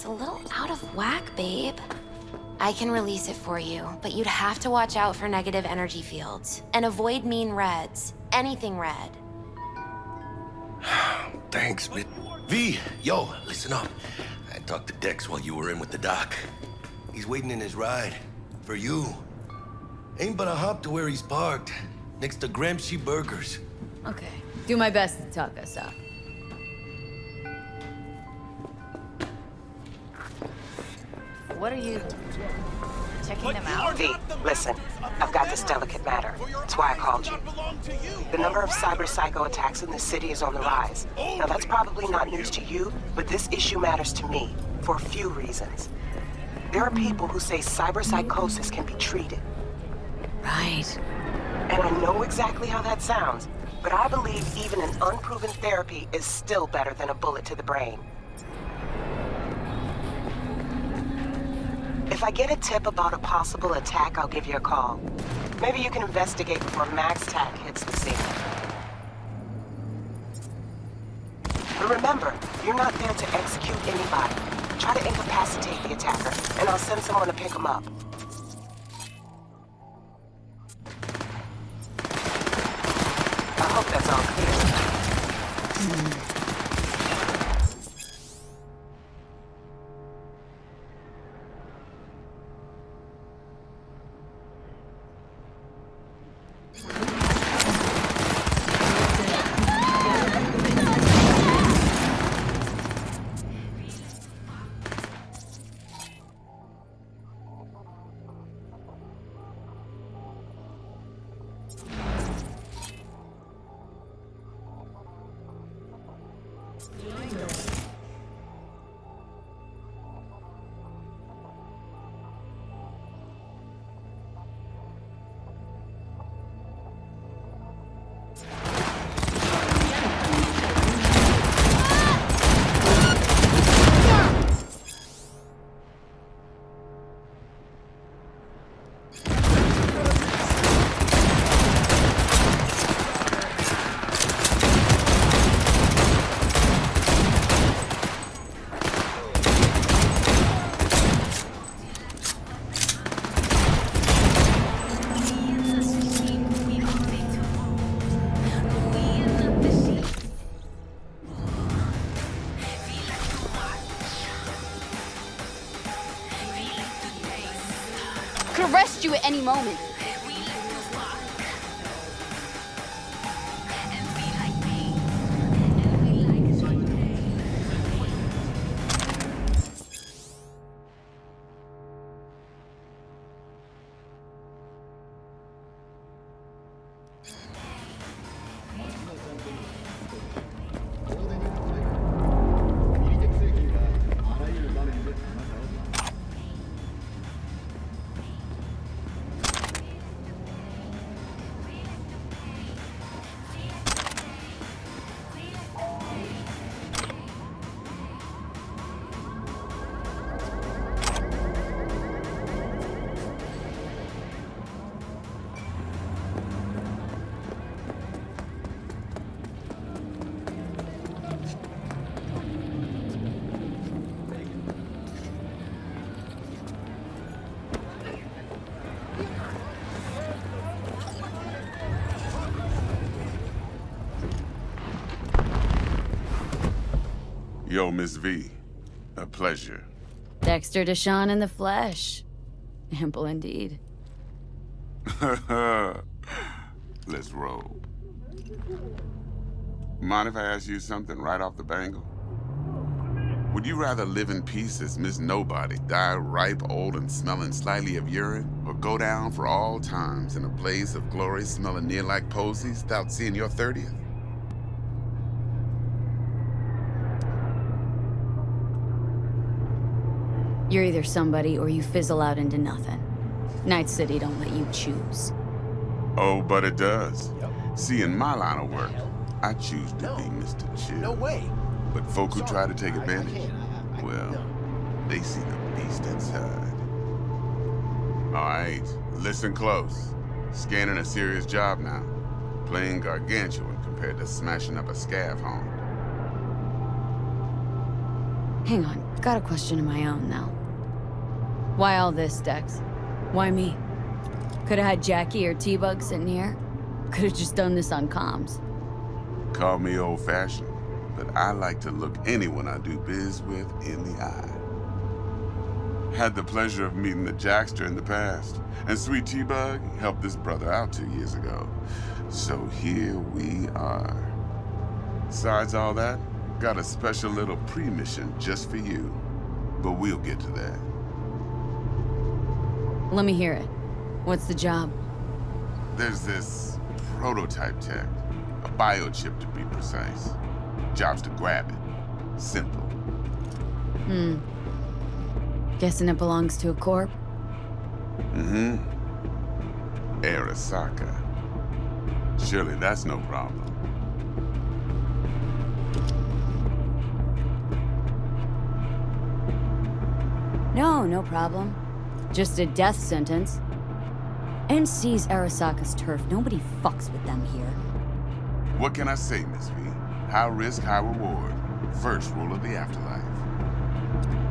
a little out of whack, babe. I can release it for you, but you'd have to watch out for negative energy fields. And avoid mean reds. Anything red. Thanks, but V, yo, listen up. I talked to Dex while you were in with the doc. He's waiting in his ride. For you. Ain't but a hop to where he's parked. Next to Gramsci Burgers. Okay. Do my best to talk us up. What are you... checking them out? V, listen. I've got this delicate matter. That's why I called you. The number of cyber psycho attacks in the city is on the rise. Now that's probably not news to you, but this issue matters to me for a few reasons. There are people who say cyber psychosis can be treated. Right. And I know exactly how that sounds, but I believe even an unproven therapy is still better than a bullet to the brain. If I get a tip about a possible attack, I'll give you a call. Maybe you can investigate before Max Tac hits the scene. But remember, you're not there to execute anybody. Try to incapacitate the attacker, and I'll send someone to pick him up. I hope that's all clear. Could arrest you at any moment. Yo, Miss V. A pleasure. Dexter Deshawn in the flesh. Ample indeed. Let's roll. Mind if I ask you something right off the bangle? Would you rather live in peace as Miss Nobody, die ripe, old, and smelling slightly of urine, or go down for all times in a blaze of glory smelling near like posies without seeing your 30th? You're either somebody or you fizzle out into nothing. Night City don't let you choose. Oh, but it does. See, in my line of work, I choose to be Mr. Chill. No way. But folk who try to take advantage, well, they see the beast inside. All right, listen close. Scanning a serious job now. Playing gargantuan compared to smashing up a scav home. Hang on, got a question of my own now. Why all this, Dex? Why me? Could've had Jackie or T-Bug sitting here. Could've just done this on comms. Call me old-fashioned, but I like to look anyone I do biz with in the eye. Had the pleasure of meeting the Jackster in the past, and Sweet T-Bug helped this brother out 2 years ago. So here we are. Besides all that, got a special little pre-mission just for you. But we'll get to that. Let me hear it. What's the job? There's this prototype tech, a biochip to be precise. Job's to grab it. Simple. Guessing it belongs to a corp? Mm-hmm. Arasaka. Surely that's no problem. No problem. Just a death sentence. NC's Arasaka's turf. Nobody fucks with them here. What can I say, Miss V? High risk, high reward. First rule of the afterlife.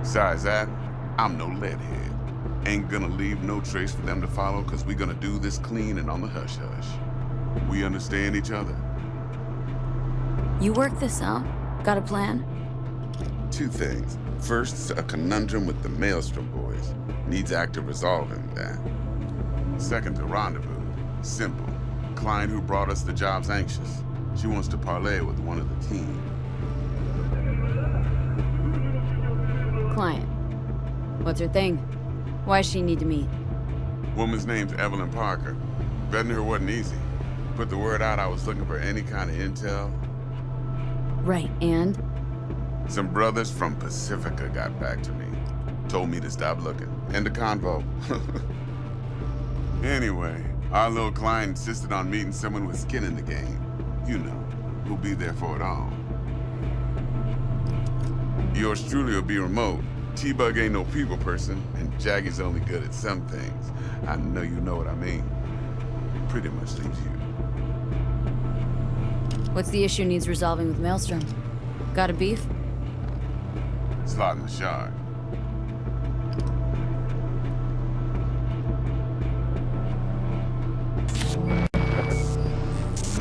Besides that, I'm no leadhead. Ain't gonna leave no trace for them to follow, cause we gonna do this clean and on the hush-hush. We understand each other. You work this out? Got a plan? 2 things. First, a conundrum with the Maelstrom boys. Needs active resolving that. Second, a rendezvous. Simple. Client who brought us the job's anxious. She wants to parlay with one of the team. Client. What's her thing? Why does she need to meet? Woman's name's Evelyn Parker. Vetting her wasn't easy. Put the word out I was looking for any kind of intel. Right, and? Some brothers from Pacifica got back to me. Told me to stop looking. End of convo. Anyway, our little client insisted on meeting someone with skin in the game. You know, who'll be there for it all. Yours truly will be remote. T-Bug ain't no people person, and Jaggy's only good at some things. I know you know what I mean. Pretty much leaves you. What's the issue needs resolving with Maelstrom? Got a beef? Slot in the shard.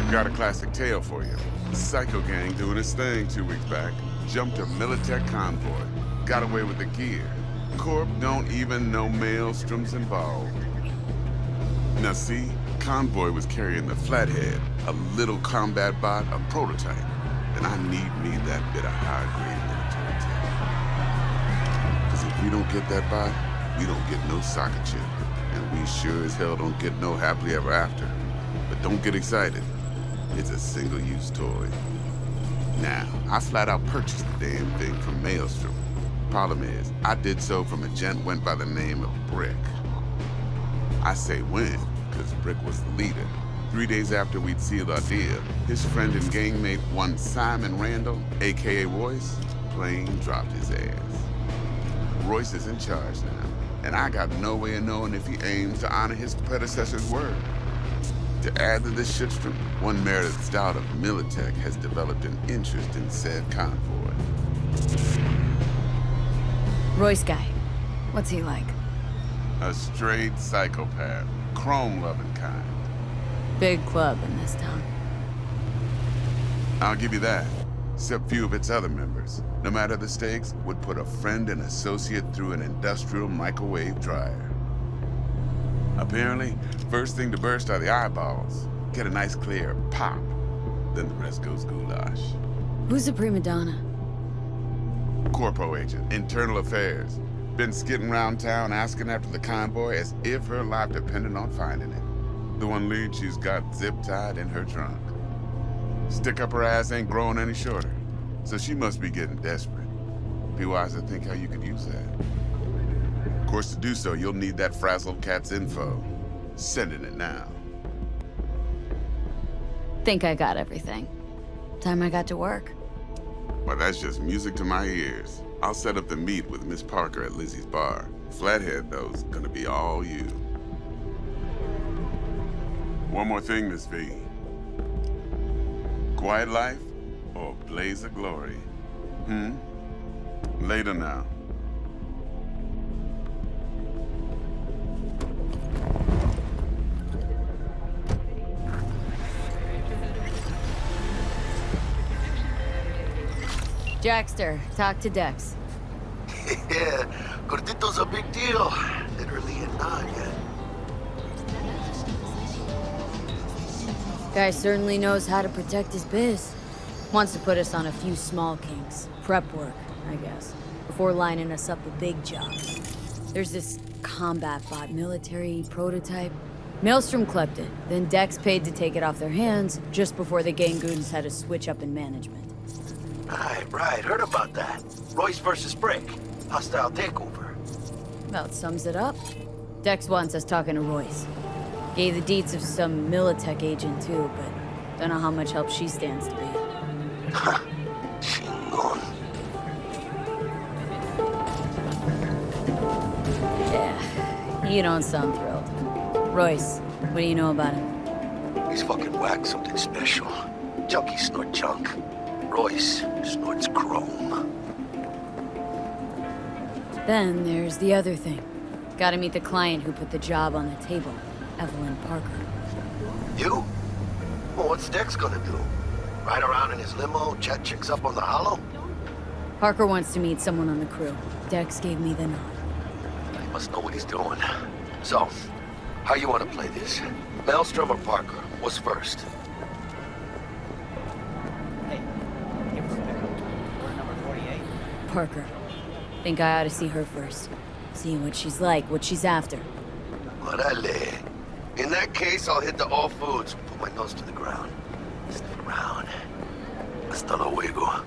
Got a classic tale for you. Psycho gang doing its thing 2 weeks back. Jumped a Militech convoy. Got away with the gear. Corp don't even know Maelstrom's involved. Now see, convoy was carrying the Flathead, a little combat bot, a prototype. And I need me that bit of high-grade military tech. Because if we don't get that bot, we don't get no soccer chip. And we sure as hell don't get no happily ever after. But don't get excited. It's a single-use toy. Now, I flat out purchased the damn thing from Maelstrom. Problem is, I did so from a gent went by the name of Brick. I say when, because Brick was the leader. 3 days after we'd sealed our deal, his friend and gangmate, one Simon Randall, aka Royce, plain dropped his ass. Royce is in charge now, and I got no way of knowing if he aims to honor his predecessor's word. To add to this shitstorm, one Meredith Stout of Militech has developed an interest in said convoy. Royce guy. What's he like? A straight psychopath, chrome-loving kind. Big club in this town. I'll give you that, except few of its other members, no matter the stakes, would put a friend and associate through an industrial microwave dryer. Apparently, first thing to burst are the eyeballs. Get a nice clear pop. Then the rest goes goulash. Who's a prima donna? Corpo agent, internal affairs. Been skidding around town asking after the convoy as if her life depended on finding it. The one lead she's got zip-tied in her trunk. Stick up her ass ain't growing any shorter, so she must be getting desperate. Be wise to think how you could use that. Of course, to do so, you'll need that frazzled cat's info. Sending it now. Think I got everything. Time I got to work. Well, that's just music to my ears. I'll set up the meet with Miss Parker at Lizzie's bar. Flathead, though, is gonna be all you. One more thing, Miss V. Quiet life or blaze of glory? Later now. Dexter, talk to Dex. Yeah, Gordito's a big deal. Literally a nugget. Guy certainly knows how to protect his biz. Wants to put us on a few small kinks. Prep work, I guess. Before lining us up with big jobs. There's this combat bot military prototype. Maelstrom clept it, then Dex paid to take it off their hands just before the Gangoons had a switch up in management. Right. Heard about that. Royce versus Brick. Hostile takeover. About sums it up. Dex wants us talking to Royce. Gave the deets of some Militech agent too, but don't know how much help she stands to be. Chingon. Yeah, you don't sound thrilled. Royce, what do you know about him? He's fucking whack something special. Junkies snort junk. Royce snorts chrome. Then there's the other thing. Gotta meet the client who put the job on the table, Evelyn Parker. You? Well, what's Dex gonna do? Ride around in his limo, chat chicks up on the hollow? Parker wants to meet someone on the crew. Dex gave me the nod. He must know what he's doing. So, how you want to play this? Maelstrom or Parker? What's first? Parker. Think I ought to see her first. See what she's like, what she's after. Orale. In that case, I'll hit the all foods. Put my nose to the ground. Sniff around. Hasta luego.